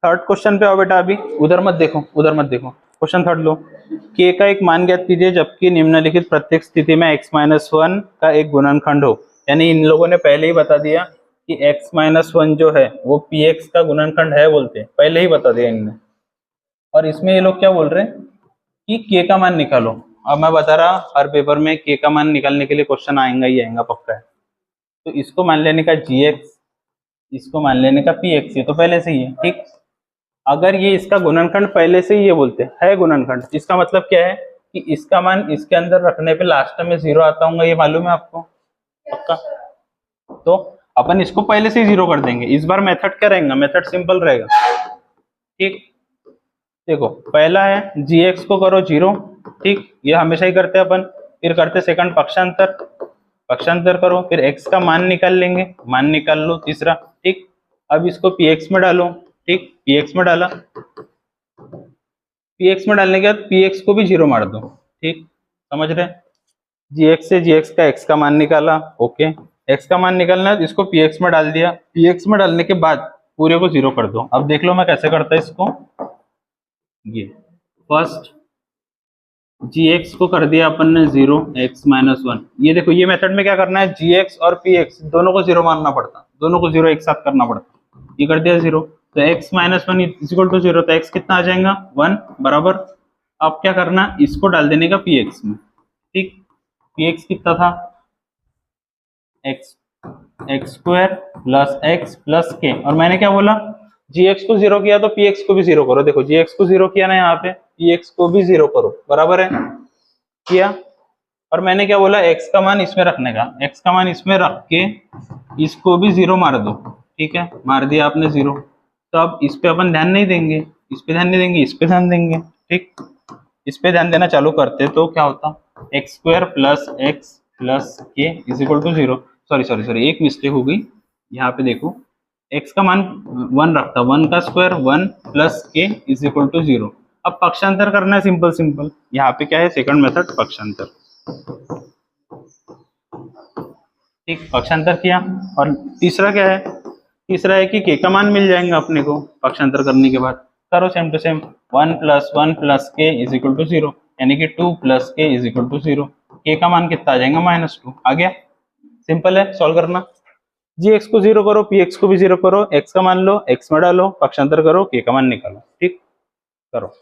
Third question पे आओ बेटा, अभी उधर मत देखो, उधर मत देखो। क्वेश्चन थर्ड लो। के का एक मान ज्ञात कीजिए जबकि निम्नलिखित प्रत्येक स्थिति में x-1 का एक गुणनखंड हो। यानी इन लोगों ने पहले ही बता दिया कि x-1 जो है वो px का गुणनखंड है, बोलते पहले ही बता दिया इनने। और इसमें ये लोग क्या बोल रहे हैं कि के का मान निकालो। अब मैं बता रहा हर पेपर में के का मान निकालने के लिए क्वेश्चन आएगा ही आएगा, पक्का है। तो इसको मान लेने का gx, इसको मान लेने का px, ये तो पहले से ही है, ठीक। अगर ये इसका गुणनखंड पहले से ही ये बोलते है गुणनखंड, इसका मतलब क्या है कि इसका मान इसके अंदर रखने पे लास्ट में 0 आता होगा, ये मालूम है आपको, पक्का। तो अपन इसको पहले से ही 0 कर देंगे। इस बार मेथड क्या रहेगा, मेथड सिंपल रहेगा, ठीक। देखो पहला है gx को करो 0, ठीक, ये हमेशा ही करते हैं अपन। फिर करते सेकंड पक्षांतर, पक्षांतर करो, फिर x का मान निकाल लेंगे, मान निकाल लो तीसरा, ठीक। अब इसको px में डालो, ठीक, px में डाला, px में डालने के बाद px को भी 0 मार दो, ठीक, समझ रहे। gx से gx का x का मान निकाला, ओके, x का मान निकालना है, इसको px में डाल दिया, px में डालने के बाद पूरे को 0 कर दो। अब देख लो मैं कैसे करता है इसको। ये फर्स्ट gx को कर दिया अपन ने 0, x-1। ये देखो ये मेथड में क्या करना है, gx और px दोनों को 0 मानना पड़ता, दोनों को 0 एक साथ करना पड़ता। ये कर दिया 0, तो x-1 इक्वल टू 0, तो x कितना आ जाएगा 1 बराबर। अब क्या करना, इसको डाल देने का px में, ठीक। px कितना था, x² plus x plus k, और मैंने क्या बोला, gx को 0 किया तो px को भी 0 करो। देखो gx को 0 किया ना यहाँ पे, px को भी 0 करो, बराबर है, किया। और मैंने क्या बोला, x का मान इसमें रखने का, x का मान इसमें रख के इसको भी 0 मार दो, ठीक है, मार दिया आपने 0। तो अब इस पे अपन ध्यान नहीं देंगे, इस पे ध्यान नहीं देंगे, इस पे ध्यान देंगे, ठीक। इस पे ध्यान देना चालू करते तो क्या होता, x² plus x plus k is equal to 0। Sorry एक मिस्टेक हो गई, यहाँ पे देखो x का मान 1 रखता, 1 का square 1 plus k is equal to 0। अब पक्षांतर करना है, सिंपल सिंपल, यहाँ पे क्या है सेकंड मेथड पक्षांतर, ठीक, पक्षांतर किया। और तीसरा क्या है, तीसरा है कि k का मान मिल जाएगा अपने को पक्षांतर करने के बाद। करो same to same, 1 plus k is equal to 0, यानी कि 2 plus k is equal to 0। k का मान कितना आ जाएगा -2, आ गया। सिंपल है सॉल्व करना। gx को 0 करो, px को भी 0 करो, x का मान लो, x में डालो, पक्षांतर करो, k का मान निकालो, ठीक, करो।